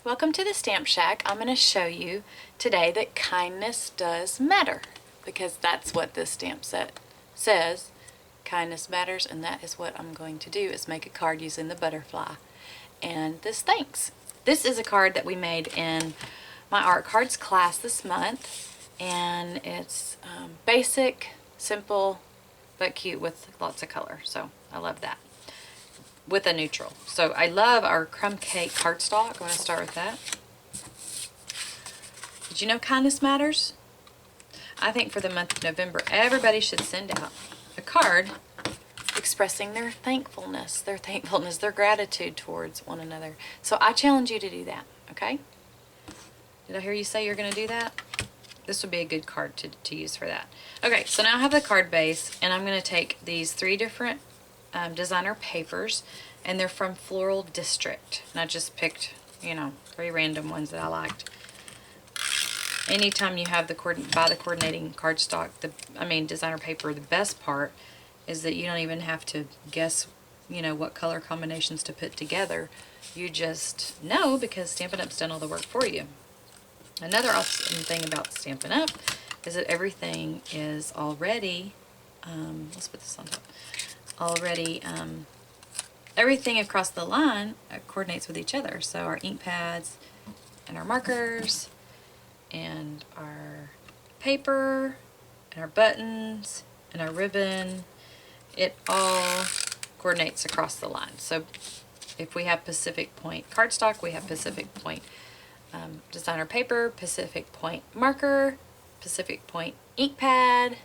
Welcome to the Stamp Shack. I'm going to show you today that kindness does matter, because that's what this stamp set says. Kindness matters, and that is what I'm going to do, is make a card using the butterfly and this thanks. This is a card that we made in my art cards class this month, and it's basic, simple, but cute with lots of color, so I love that. With a neutral. So I love our crumb cake cardstock. I'm going to start with that. Did you know kindness matters? I think for the month of November, everybody should send out a card expressing their thankfulness, their gratitude towards one another. So I challenge you to do that, okay? Did I hear you say you're going to do that? This would be a good card to use for that. Okay, so now I have the card base, and I'm going to take these 3 different designer papers, and they're from Floral District, and I just picked, you know, 3 random ones that I liked. Anytime you have buy the coordinating cardstock, designer paper, the best part is that you don't even have to guess, you know, what color combinations to put together. You just know, because Stampin' Up's done all the work for you. Another awesome thing about Stampin' Up is that everything is already, let's put this on top, everything across the line coordinates with each other. So our ink pads and our markers and our paper and our buttons and our ribbon, it all coordinates across the line. So if we have Pacific Point cardstock, we have Pacific Point designer paper, Pacific Point marker, Pacific Point ink pad.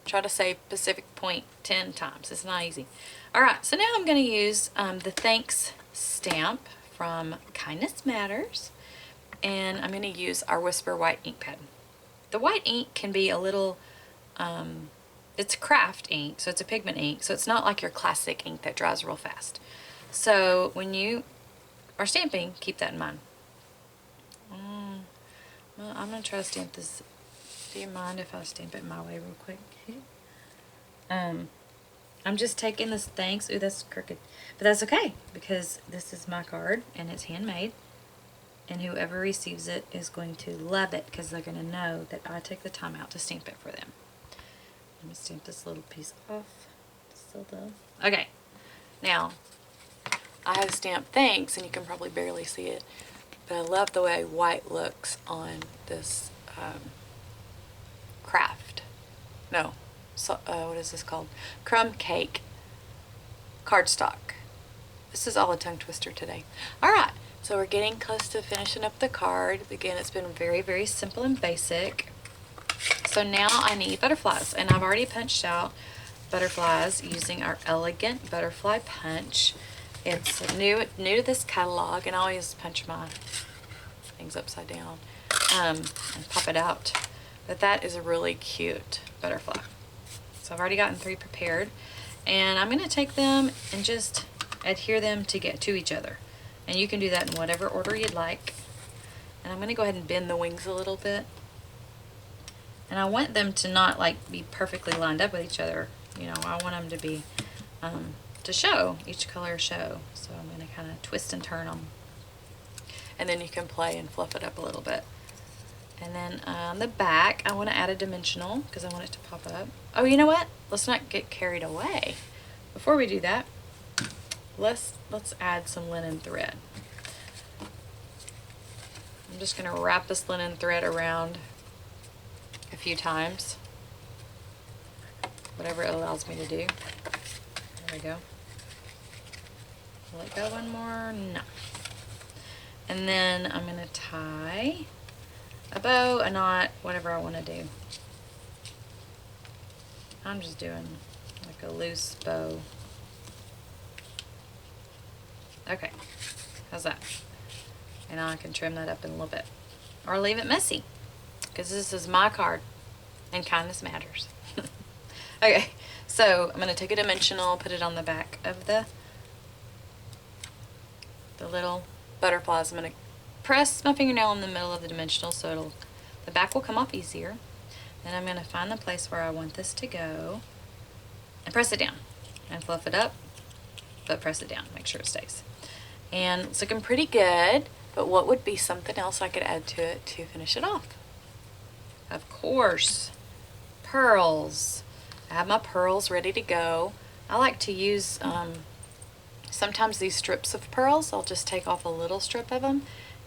Try to say Pacific Point 10 times. It's not easy. Alright, so now I'm going to use the thanks stamp from Kindness Matters, and I'm going to use our Whisper White ink pad. The white ink can be a little, it's craft ink, so it's a pigment ink, so it's not like your classic ink that dries real fast. So when you are stamping, keep that in mind. Well, I'm going to try to stamp this. Do you mind if I stamp it my way real quick? I'm just taking this thanks. Ooh, that's crooked. But that's okay, because this is my card and it's handmade. And whoever receives it is going to love it, because they're going to know that I took the time out to stamp it for them. Let me stamp this little piece off. Still though. Okay. Now, I have stamped thanks, and you can probably barely see it. But I love the way white looks on this craft. No. So, what is this called? Crumb cake cardstock. This is all a tongue twister today. Alright, so we're getting close to finishing up the card. Again, it's been very, very simple and basic. So now I need butterflies, and I've already punched out butterflies using our elegant butterfly punch. It's new to this catalog, and I always punch my things upside down and pop it out. But that is a really cute butterfly. So I've already gotten 3 prepared, and I'm going to take them and just adhere them to each other. And you can do that in whatever order you'd like. And I'm going to go ahead and bend the wings a little bit. And I want them to not like be perfectly lined up with each other. You know, I want them to be to show, each color show. So I'm going to kind of twist and turn them. And then you can play and fluff it up a little bit. And then on the back, I want to add a dimensional, because I want it to pop up. Oh, you know what? Let's not get carried away. Before we do that, let's add some linen thread. I'm just going to wrap this linen thread around a few times. Whatever it allows me to do. There we go. Let go one more. No. And then I'm going to tie a bow, a knot, whatever I want to do. I'm just doing like a loose bow. Okay, how's that? And now I can trim that up in a little bit. Or leave it messy, because this is my card, and kindness matters. Okay, so I'm going to take a dimensional, put it on the back of the little butterflies. I'm going to press my fingernail in the middle of the dimensional, so the back will come off easier. Then I'm going to find the place where I want this to go and press it down and fluff it up, but press it down, make sure it stays. And it's looking pretty good. But what would be something else I could add to it to finish it off? Of course, pearls. I have my pearls ready to go. I like to use sometimes these strips of pearls. I'll just take off a little strip of them,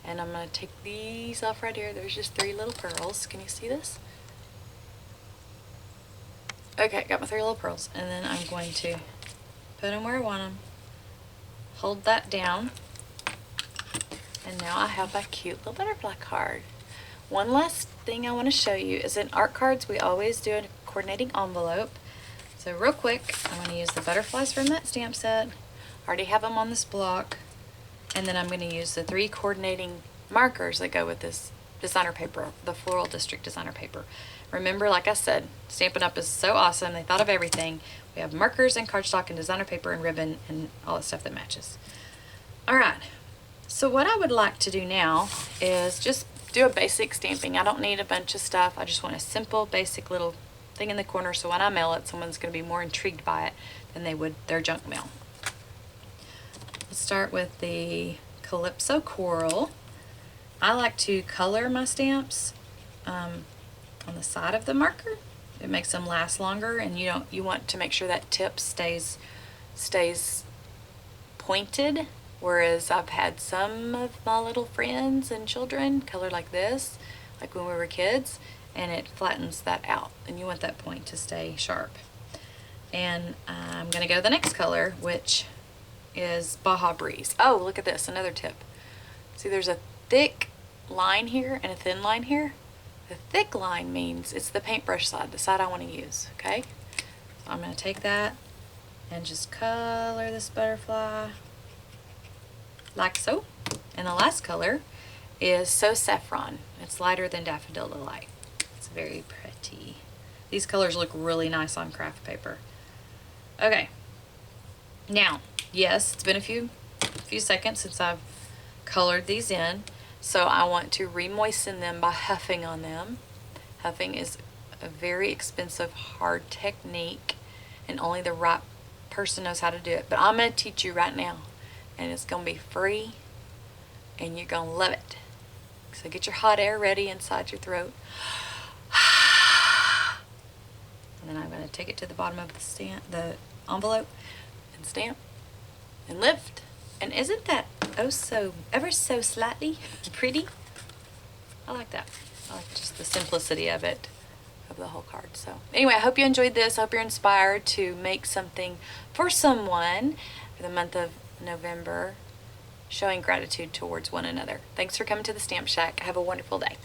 and I'm going to take these off right here. There's just 3 little pearls. Can you see this? Okay, got my 3 little pearls, and then I'm going to put them where I want them. Hold that down, and now I have my cute little butterfly card. One last thing I want to show you is in art cards we always do a coordinating envelope. So real quick, I'm going to use the butterflies from that stamp set. I already have them on this block, and then I'm going to use the 3 coordinating markers that go with this designer paper, the Floral District designer paper. Remember, like I said, Stampin' Up! Is so awesome. They thought of everything. We have markers and cardstock and designer paper and ribbon and all that stuff that matches. Alright, so what I would like to do now is just do a basic stamping. I don't need a bunch of stuff. I just want a simple, basic little thing in the corner so when I mail it, someone's going to be more intrigued by it than they would their junk mail. Let's start with the Calypso Coral. I like to color my stamps on the side of the marker. It makes them last longer, and you want to make sure that tip stays pointed. Whereas I've had some of my little friends and children color like this, like when we were kids, and it flattens that out, and you want that point to stay sharp. And I'm going to go to the next color, which is Baja Breeze. Oh, look at this, another tip. See, there's a thick line here and a thin line here. The thick line means it's the paintbrush side, the side I want to use, okay? So I'm going to take that and just color this butterfly like so. And the last color is So Saffron. It's lighter than Daffodil Delight. It's very pretty. These colors look really nice on craft paper. Okay. Now, yes, it's been a few seconds since I've colored these in. So I want to re-moisten them by huffing on them. Huffing is a very expensive, hard technique, and only the right person knows how to do it. But I'm going to teach you right now, and it's going to be free, and you're going to love it. So get your hot air ready inside your throat. And then I'm going to take it to the bottom of the envelope, and stamp, and lift. And isn't that oh so ever so slightly pretty? I like that. I like just the simplicity of it, of the whole card. So anyway, I hope you enjoyed this. I hope you're inspired to make something for someone for the month of November, showing gratitude towards one another. Thanks for coming to the Stamp Shack. Have a wonderful day.